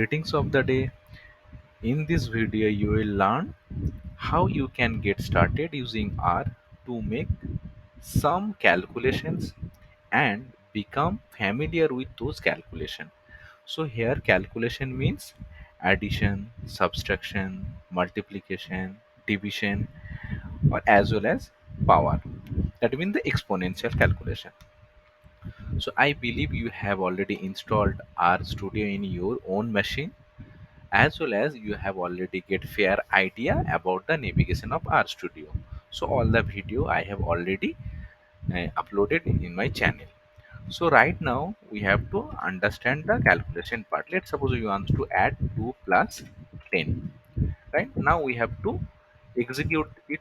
Greetings of the day. In this video, you will learn how you can get started using R to make some calculations and become familiar with those calculations. So here calculation means addition, subtraction, multiplication, division, or as well as power. That means the exponential calculation. So I believe you have already installed R Studio in your own machine, as well as you have already get fair idea about the navigation of RStudio. So all the video I have already uploaded in my channel. So right now we have to understand the calculation part. Let's suppose we want to add 2 plus 10. Right now we have to execute it.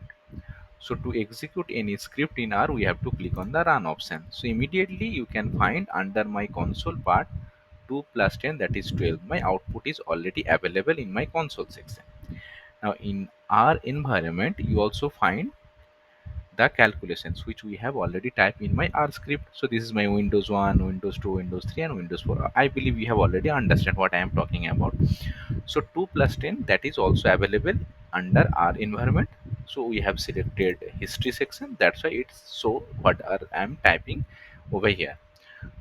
So to execute any script in R, we have to click on the run option. So immediately you can find under my console part 2 plus 10, that is 12. My output is already available in my console section. Now in our environment, you also find the calculations which we have already typed in my R script. So this is my Windows 1, Windows 2, Windows 3 and Windows 4. I believe you have already understand what I am talking about. So 2 plus 10, that is also available under our environment. So we have selected history section, that's why it's so what I am typing over here.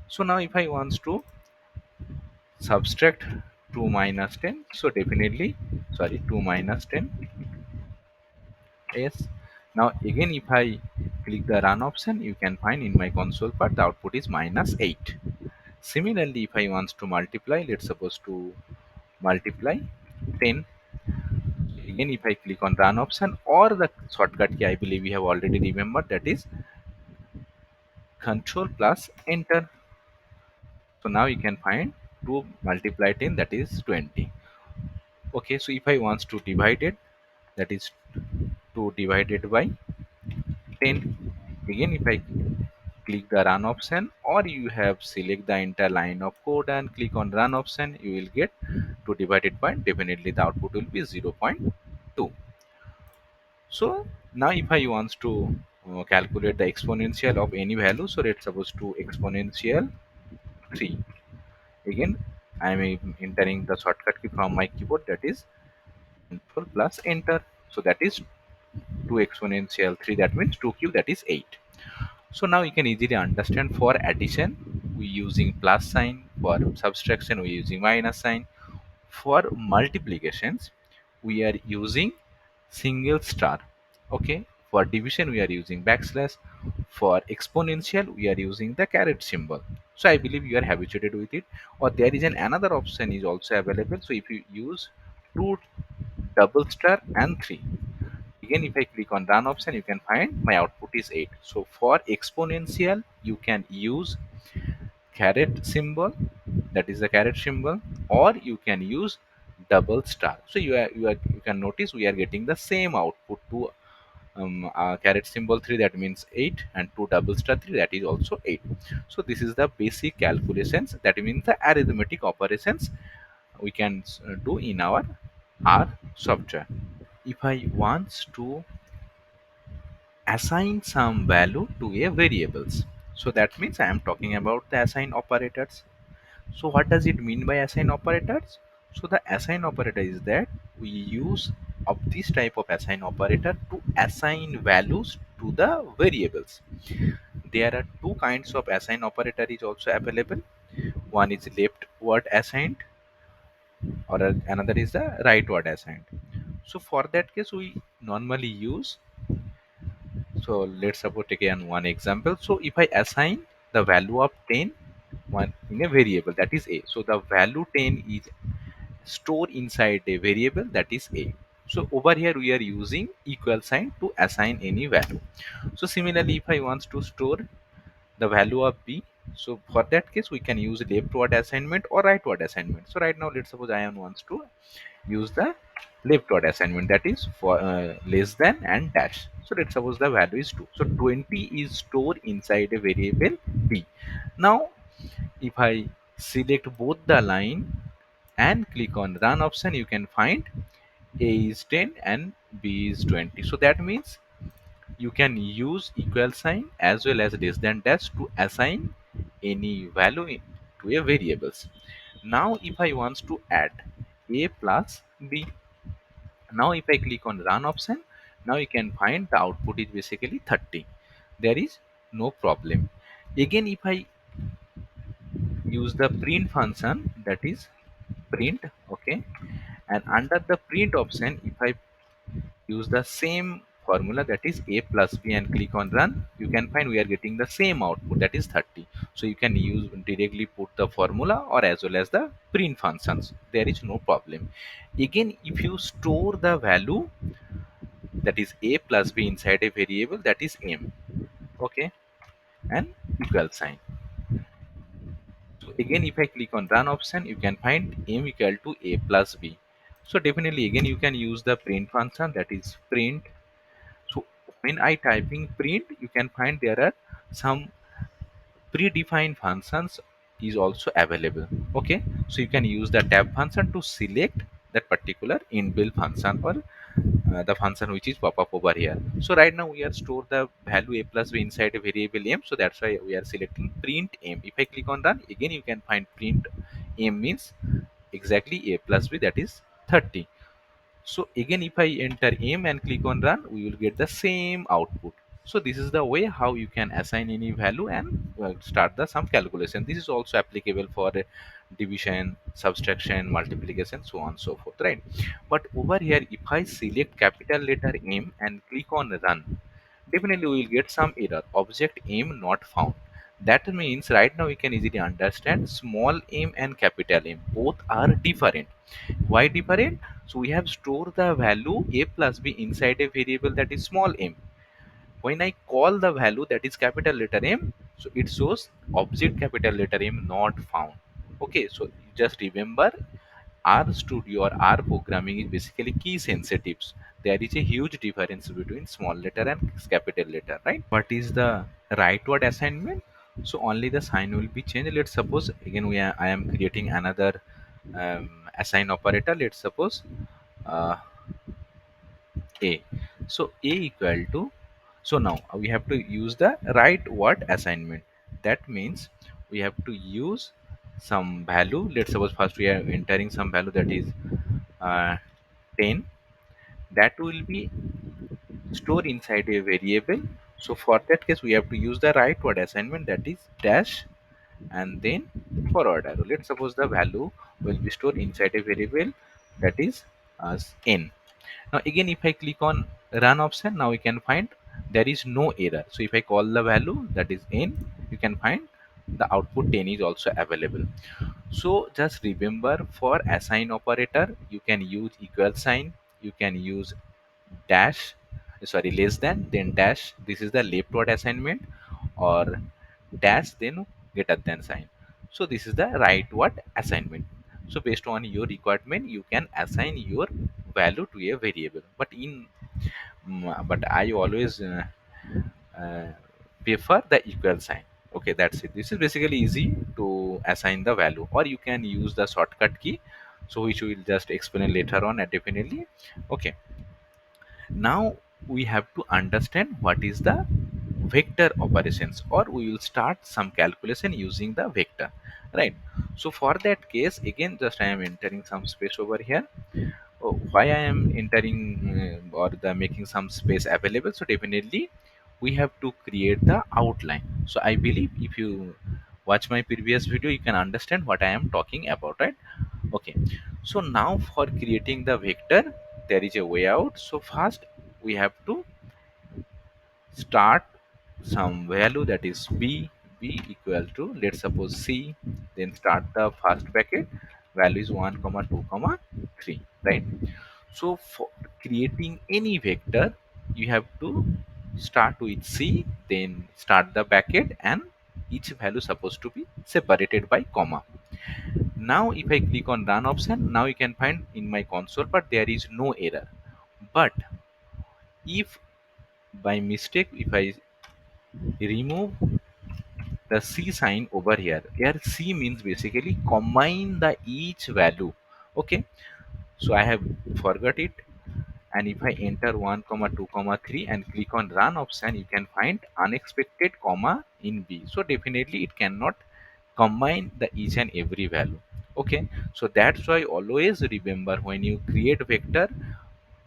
So now if I want to subtract 2 minus 10, so definitely, sorry, 2 minus 10, yes. Now again if I click the run option, you can find in my console part the output is minus 8. Similarly, if I want to multiply, let's suppose to multiply 10, again if I click on run option, or the shortcut key I believe we have already remembered, that is control plus enter. So now you can find 2 multiply 10, that is 20. Okay, so if I want to divide it, that is 2 divided by 10. Again if I click the run option, or you have select the entire line of code and click on run option, you will get 2 divided by, definitely the output will be 0.2. So now if I want to calculate the exponential of any value, so let's suppose to exponential 3. Again I am entering the shortcut key from my keyboard, that is control plus enter. So that is 2 exponential 3, that means 2 cube, that is 8. So now you can easily understand, for addition we using plus sign, for subtraction we using minus sign, for multiplications we are using single star, okay, for division we are using backslash, for exponential we are using the caret symbol. So I believe you are habituated with it. Or there is another option is also available. So if you use 2 double star and 3, again if I click on run option, you can find my output is 8. So for exponential you can use caret symbol, that is the caret symbol, or you can use double star. So you can notice we are getting the same output. To caret symbol 3, that means 8, and to double star 3, that is also 8. So this is the basic calculations, that means the arithmetic operations we can do in our R software. If I want to assign some value to a variables, so that means I am talking about the assign operators. So what does it mean by assign operators? So the assign operator is that we use of this type of assign operator to assign values to the variables. There are two kinds of assign operator is also available. One is leftward assigned, or another is the rightward assigned. So for that case we normally use, so let's suppose again one example. So if I assign the value of 10 one in a variable, that is a, so the value 10 is stored inside a variable, that is a. So over here we are using equal sign to assign any value. So similarly if I want to store the value of b, so for that case we can use leftward assignment or rightward assignment. So right now let's suppose I wants to use the leftward assignment, that is for less than and dash. So let's suppose the value is 2, so 20 is stored inside a variable b. Now if I select both the line and click on run option, you can find a is 10 and b is 20. So that means you can use equal sign as well as less than dash to assign any value to a variables. Now if I want to add, a plus b. Now if I click on run option, now you can find the output is basically 30. There is no problem. Again, if I use the print function, that is print, okay, and under the print option, if I use the same formula, that is a plus b, and click on run, you can find we are getting the same output, that is 30. So you can use directly put the formula or as well as the print functions, there is no problem. Again, if you store the value, that is a plus b, inside a variable, that is m, okay, and equal sign. So again, if I click on run option, you can find m equal to a plus b. So definitely again you can use the print function, that is print. So when I typing print, you can find there are some predefined functions is also available. Okay, so you can use the tab function to select that particular inbuilt function, or the function which is pop up over here. So right now we are store the value a plus b inside a variable m, so that's why we are selecting print m. If I click on run, again you can find print m means exactly a plus b, that is 30. So again, if I enter m and click on run, we will get the same output. So this is the way how you can assign any value and start the some calculation. This is also applicable for division, subtraction, multiplication, so on and so forth, right? But over here, if I select capital letter M and click on run, definitely we will get some error. Object M not found. That means right now we can easily understand small m and capital M both are different. Why different? So we have stored the value a plus b inside a variable, that is small m. When I call the value, that is capital letter M, so it shows object capital letter M not found. Okay, so just remember, R Studio or R programming is basically key sensitives. There is a huge difference between small letter and capital letter, right? What is the right word assignment? So only the sign will be changed. Let's suppose again I am creating another assign operator. Let's suppose uh, a. So a equal to, so now we have to use the right word assignment. That means we have to use some value. Let's suppose first we are entering some value, that is uh, 10. That will be stored inside a variable. So for that case, we have to use the right word assignment, that is dash and then forward arrow. Let's suppose the value will be stored inside a variable, that is as n. Now again, if I click on run option, now we can find there is no error. So if I call the value, that is n, you can find the output 10 is also available. So just remember, for assign operator, you can use equal sign, you can use dash, sorry, less than, then dash. This is the left word assignment, or dash then greater than sign. So this is the right word assignment. So based on your requirement, you can assign your value to a variable. But I always uh, prefer the equal sign. Okay, that's it. This is basically easy to assign the value, or you can use the shortcut key, so which we will just explain later on, definitely. Okay, now we have to understand what is the vector operations, or we will start some calculation using the vector, right? So for that case, again, just I am entering some space over here. Oh, why I am entering or the making some space available? So definitely we have to create the outline. So I believe if you watch my previous video, you can understand what I am talking about, right? Okay, so now for creating the vector, there is a way out. So first we have to start some value, that is b equal to, let's suppose c, then start the first bracket, value is 1 comma 2 comma 3, right? So for creating any vector, you have to start with c, then start the bracket, and each value supposed to be separated by comma. Now if I click on run option, now you can find in my console, but there is no error. But if by mistake, if I remove the c sign over here, c means basically combine the each value. Okay, so I have forgot it, and if I enter 1 comma 2 comma 3 and click on run option, you can find unexpected comma in b. So definitely it cannot combine the each and every value. Okay, so that's why always remember, when you create vector,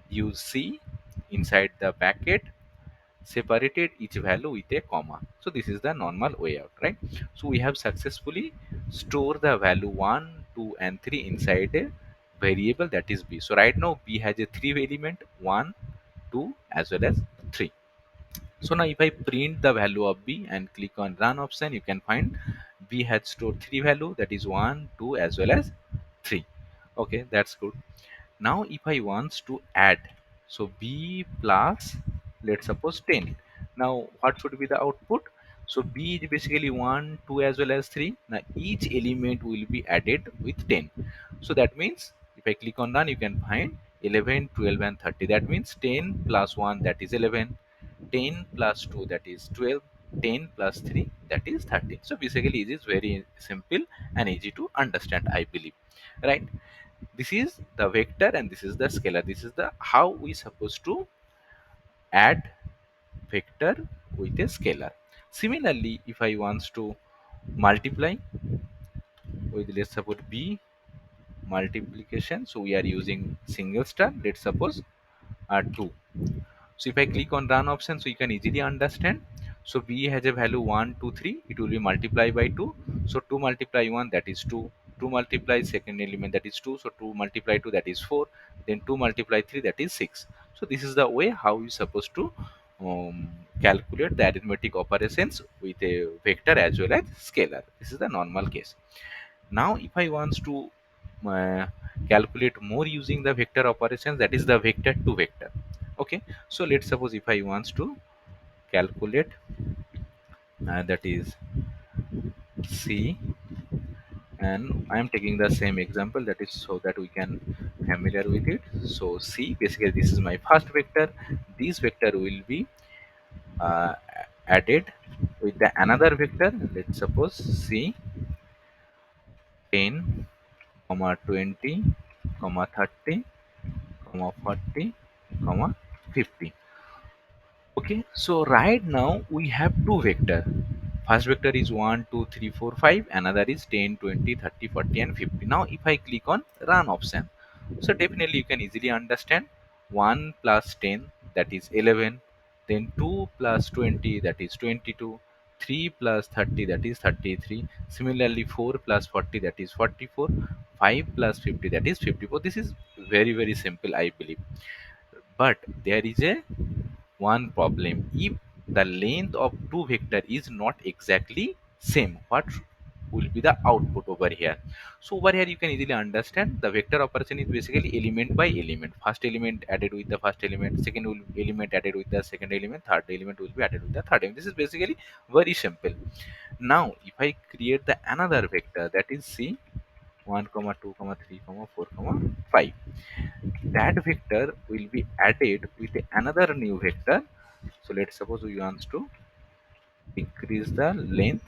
you see inside the bracket separated each value with a comma. So this is the normal way out, right? So we have successfully stored the value 1, 2 and 3 inside a variable, that is b. So right now b has a 3 element, 1, 2 as well as 3. So now if I print the value of b and click on run option, you can find b had stored 3 value, that is 1, 2 as well as 3. Okay, that's good. Now if I wants to add, so b plus, let's suppose 10. Now what should be the output? So b is basically 1, 2 as well as 3. Now each element will be added with 10. So that means if I click on run, you can find 11, 12 and 30. That means 10 plus 1, that is 11. 10 plus 2, that is 12. 10 plus 3, that is 13. So basically it is very simple and easy to understand, I believe, right? This is the vector and this is the scalar. This is the how we supposed to add vector with a scalar. Similarly, if I wants to multiply with, let's suppose b multiplication, so we are using single star, let's suppose 2. So if I click on run option, so you can easily understand. So b has a value 1, 2, 3. It will be multiplied by 2. So 2 multiply 1, that is 2. 2 multiply second element, that is 2. So 2 multiply 2, that is 4. Then 2 multiply 3, that is 6. So this is the way how you supposed to calculate the arithmetic operations with a vector as well as scalar. This is the normal case. Now if I wants to uh, calculate more using the vector operations, that is the vector to vector. Okay, so let's suppose if I wants to calculate, that is c, and I am taking the same example, that is so that we can familiar with it. So c, basically this is my first vector. This vector will be uh, added with the another vector, let's suppose c 10 comma 20 comma 30 comma 40 comma 50. Okay, so right now we have two vector. First vector is 1, 2, 3, 4, 5. Another is 10, 20, 30, 40 and 50. Now if I click on run option, so definitely you can easily understand 1 plus 10, that is 11. Then 2 plus 20, that is 22. 3 plus 30, that is 33. Similarly 4 plus 40, that is 44. 5 plus 50, that is 54. This is very simple, I believe. But there is a one problem. If the length of two vector is not exactly same, what will be the output over here? So over here you can easily understand the vector operation is basically element by element. First element added with the first element, second element added with the second element, third element will be added with the third element. This is basically very simple. Now if I create the another vector, that is c 1 comma 2 comma 3 comma 4 comma 5, that vector will be added with another new vector. So let's suppose we want to decrease the length,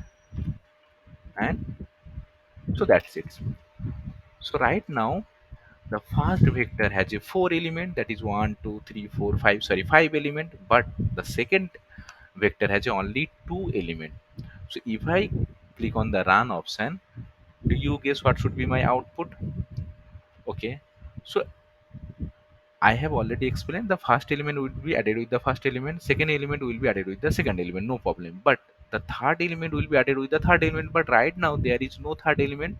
and so that's it. So right now the first vector has a 4 element, that is 1, 2, 3, 4, 5. Sorry, 5 element, but the second vector has only 2 element. So if I click on the run option, do you guess what should be my output? Okay, so I have already explained the first element will be added with the first element, second element will be added with the second element, no problem. But the third element will be added with the third element, but right now there is no third element.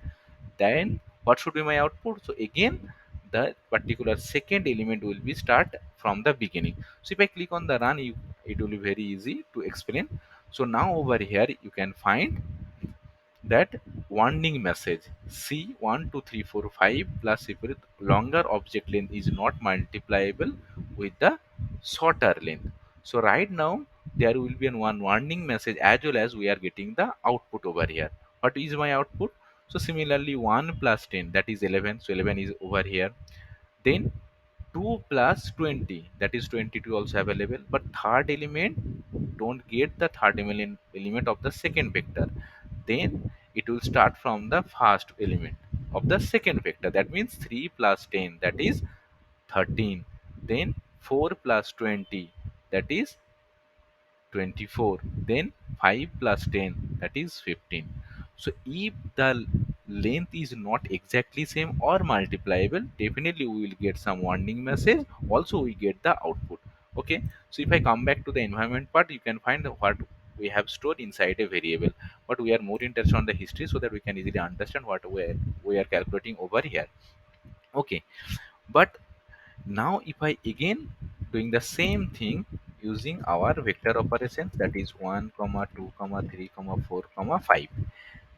Then what should be my output? So again, the particular second element will be start from the beginning. So if I click on the run, it will be very easy to explain. So now over here you can find that warning message C12345 plus if with longer object length is not multiplyable with the shorter length. So right now there will be one warning message as well as we are getting the output over here. What is my output? So similarly 1 plus 10, that is 11. So 11 is over here. Then 2 plus 20, that is 22 also available, but third element don't get the third element of the second vector. Then it will start from the first element of the second vector, that means 3 plus 10, that is 13. Then 4 plus 20, that is 24. Then 5 plus 10, that is 15. So if the length is not exactly same or multiplyable, definitely we will get some warning message, also we get the output. Okay, so if I come back to the environment part, you can find what we have stored inside a variable, but we are more interested on the history so that we can easily understand what we are calculating over here. Okay, but now if I again doing the same thing using our vector operations, that is 1 comma 2 comma 3 comma 4 comma 5.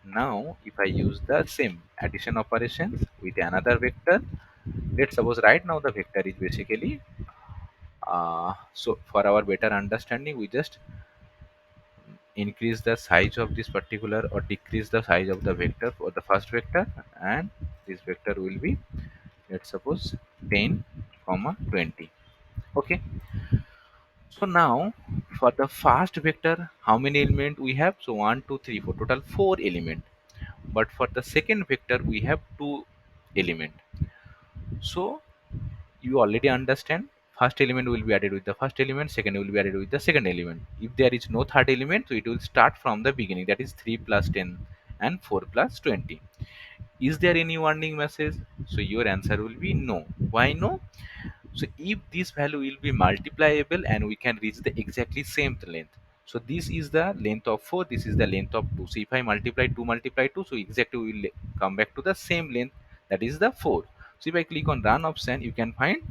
Now if I use the same addition operations with another vector, let's suppose right now the vector is basically so for our better understanding, we just increase the size of this particular or decrease the size of the vector for the first vector, and this vector will be, let's suppose, 10 comma 20. Okay, so now for the first vector, how many element we have? So one, 2, 3, 4, total 4 element. But for the second vector we have 2 element. So you already understand, first element will be added with the first element, second will be added with the second element. If there is no third element, so it will start from the beginning, that is 3 plus 10 and 4 plus 20. Is there any warning message? So your answer will be no. Why no? So if this value will be multiplyable and we can reach the exactly same length. So this is the length of 4, this is the length of 2. So if I multiply 2, so exactly we will come back to the same length, that is the 4. So if I click on run option, you can find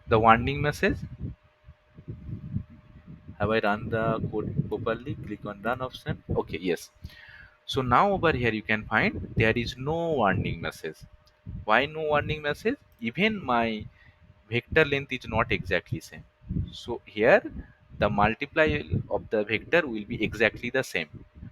the warning message. Have I run the code properly? Click on run option. Okay, yes. So now over here you can find there is no warning message. Why no warning message? Even my vector length is not exactly same. So here the multiply of the vector will be exactly the same.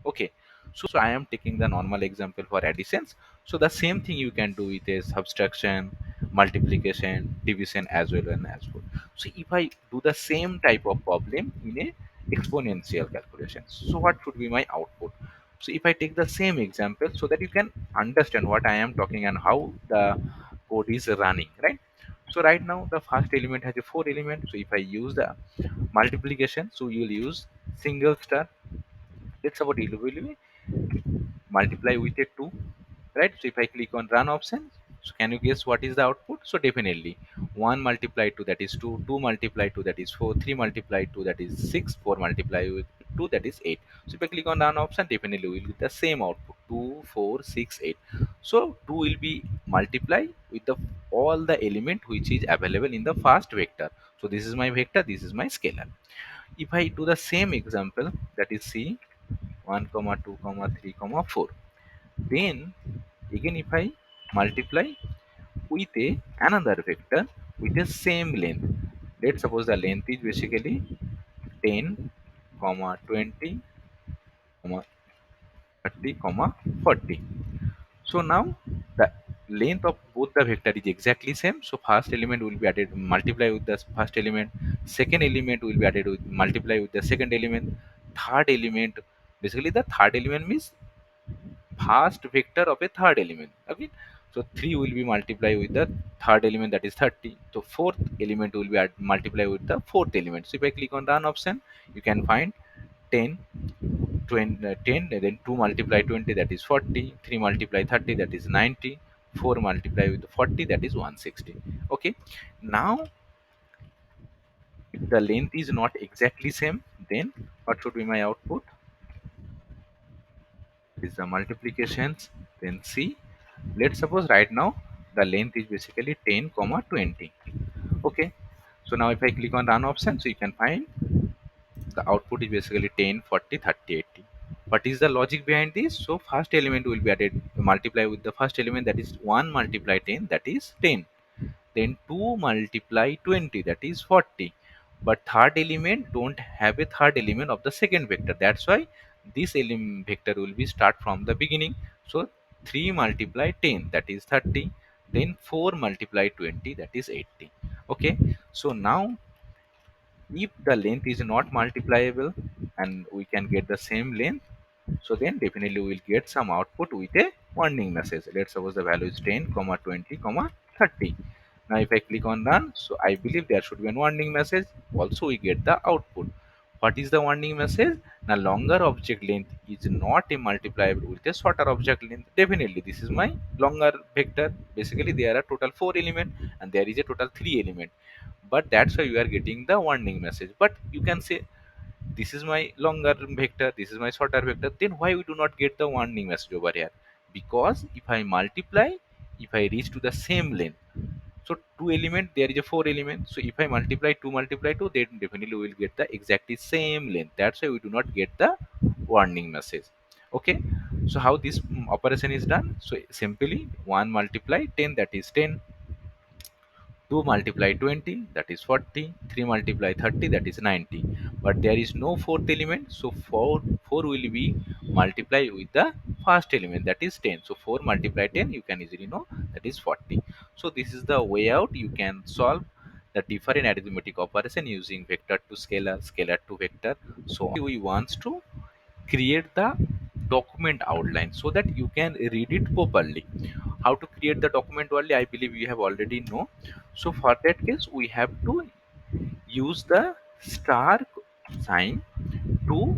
Okay, so I am taking the normal example for additions. So the same thing you can do with a subtraction, multiplication, division as well and as well. So if I do the same type of problem in a exponential calculation, so what should be my output? So if I take the same example so that you can understand what I am talking and how the code is running, right? So right now the first element has a 4 element. So if I use the multiplication, so you will use single star. Let's suppose it will be multiply with a 2, right? So if I click on run option, so can you guess what is the output? So definitely 1 multiplied 2, that is 2, 2 multiplied 2, that is 4, 3 multiplied 2, that is 6, 4 multiplied with 2, that is 8. So if I click on run option, definitely we will get the same output, 2, 4, 6, 8. So 2 will be multiply with the all the element which is available in the first vector. So this is my vector, this is my scalar. If I do the same example, that is C, 1 comma 2 comma 3 comma 4, then again if I multiply with a another vector with the same length, let's suppose the length is basically 10 comma 20 comma 30 comma 40. So now the length of both the vector is exactly same. So first element will be added multiply with the first element, second element will be added with multiply with the second element, third element, basically the third element means first vector of a third element. Okay, so 3 will be multiplied with the third element, that is 30. So fourth element will be multiplied with the fourth element. So if I click on run option, you can find 10, 20, 10, and then 2 multiply 20, that is 40, 3 multiply 30, that is 90, 4 multiply with 40, that is 160. Okay, now if the length is not exactly same, then what should be my output? Is the multiplications, then C. Let's suppose right now the length is basically 10 comma 20. Okay, so now if I click on run option, so you can find the output is basically 10, 40, 30, 80. What is the logic behind this? So first element will be added, multiply with the first element, that is 1 multiply 10, that is 10. Then 2 multiply 20, that is 40. But third element don't have a third element of the second vector, that's why this element vector will be start from the beginning. So 3 multiply 10, that is 30. Then 4 multiply 20, that is 80. Okay, so now if the length is not multipliable and we can get the same length, so then definitely we will get some output with a warning message. Let's suppose the value is 10 comma 20 comma 30. Now if I click on run, so I believe there should be a warning message, also we get the output. What is the warning message? Now longer object length is not a multipliable with a shorter object length. Definitely this is my longer vector. Basically there are total 4 element and there is a total 3 element, but that's why you are getting the warning message. But you can say this is my longer vector, this is my shorter vector, then why we do not get the warning message over here? Because if I multiply, if I reach to the same length, so two element, there is a four element, so if I multiply 2 multiply 2, then definitely we will get the exactly same length. That's why we do not get the warning message. Okay, so how this operation is done? So simply 1 multiply 10, that is 10. 2 multiply 20, that is 40. 3 multiply 30, that is 90. But there is no fourth element, so 4 will be multiplied with the first element, that is 10. So 4 multiply 10, you can easily know, that is 40. So this is the way out you can solve the different arithmetic operation using vector to scalar, scalar to vector. So we want to create the document outline so that you can read it properly. How to create the document only, I believe you have already know. So for that case we have to use the star sign to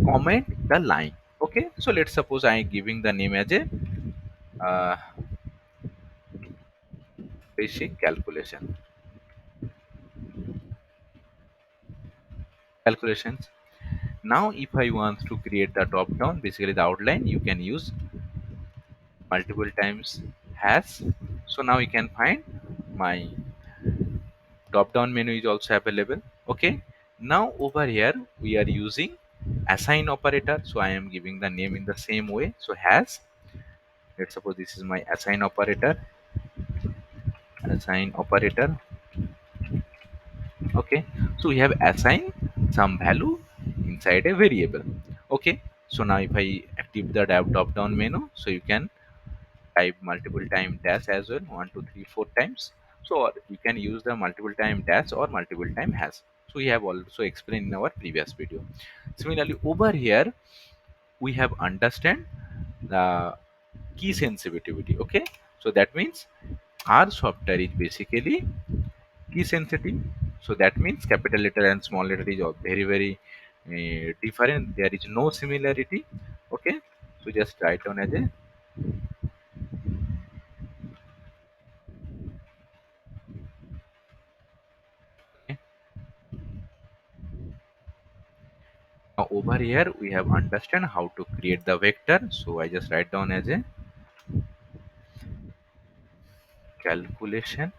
comment the line. Okay, so let's suppose I am giving the name as a uh, basic calculations. Now if I want to create the drop down, basically the outline, you can use multiple times hash. So now you can find my drop down menu is also available. Okay, now over here we are using assign operator, so I am giving the name in the same way. So has, let's suppose this is my assign operator. Okay, so we have assign some value inside a variable. Okay, so now if I active the drop down menu, so you can type multiple time dash as well, 1 2 3 4 times. So or you can use the multiple time dash or multiple time hash. So we have also explained in our previous video. Similarly over here we have understand the key sensitivity. Okay, so that means our software is basically key sensitive. So that means capital letter and small letter is all very different, there is no similarity. Okay, so just write down as a, okay. Now over here we have understand how to create the vector. So I just write down as a calculation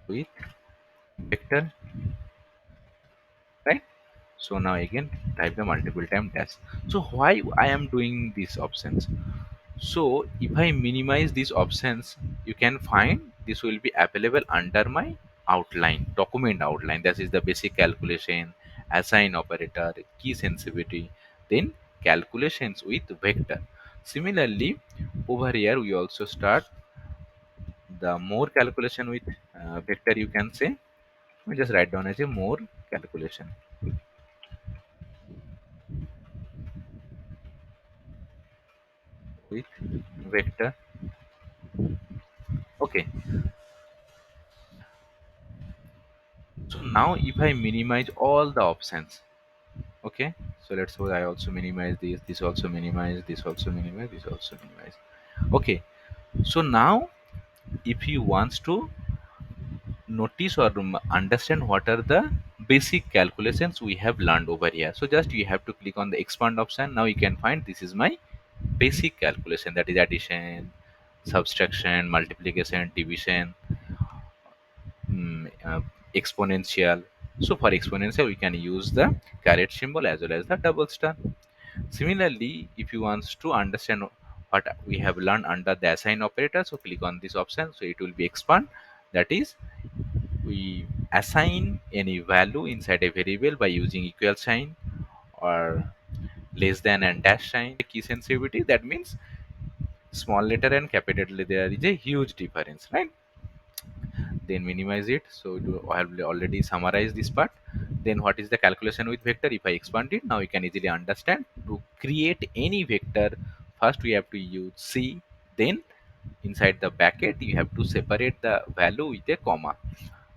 with vector, right? So now again type the multiple time dash. So why I am doing these options? So if I minimize these options, you can find this will be available under my outline, document outline. That is the basic calculation, assign operator, key sensitivity, then calculations with vector. Similarly, over here we also start the more calculation with vector, you can say. We just write down as a more calculation with vector. Okay, so now if I minimize all the options, okay, so let's suppose I also minimize this also minimize, this also minimize, this also minimize. Okay, so now if you wants to notice or understand what are the basic calculations we have learned over here, so just you have to click on the expand option. Now you can find this is my basic calculation, that is addition, subtraction, multiplication, division, mm, uh, exponential. So for exponential we can use the caret symbol as well as the double star. Similarly, if you want to understand what we have learned under the assign operator, so click on this option. So it will be expand. That is, we assign any value inside a variable by using equal sign or less than and dash sign. Key sensitivity, that means small letter and capital letter, there is a huge difference, right? Then minimize it. So I have already summarized this part. Then what is the calculation with vector? If I expand it, now you can easily understand. To create any vector, first we have to use c, then inside the bracket you have to separate the value with a comma.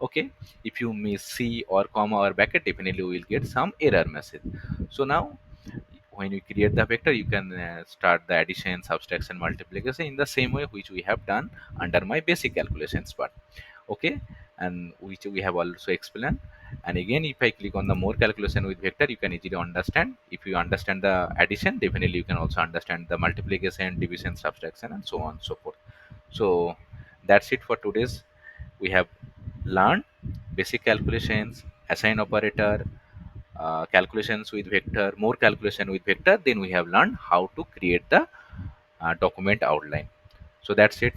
Okay, if you miss c or comma or bracket, definitely we will get some error message. So now when you create the vector, you can start the addition, subtraction, multiplication in the same way which we have done under my basic calculations part. Okay, and which we have also explained. And again, if I click on the more calculation with vector, you can easily understand. If you understand the addition, definitely you can also understand the multiplication, division, subtraction, and so on and so forth. So that's it for today's. We have learned basic calculations, assign operator, calculations with vector, more calculation with vector. Then we have learned how to create the document outline. So that's it.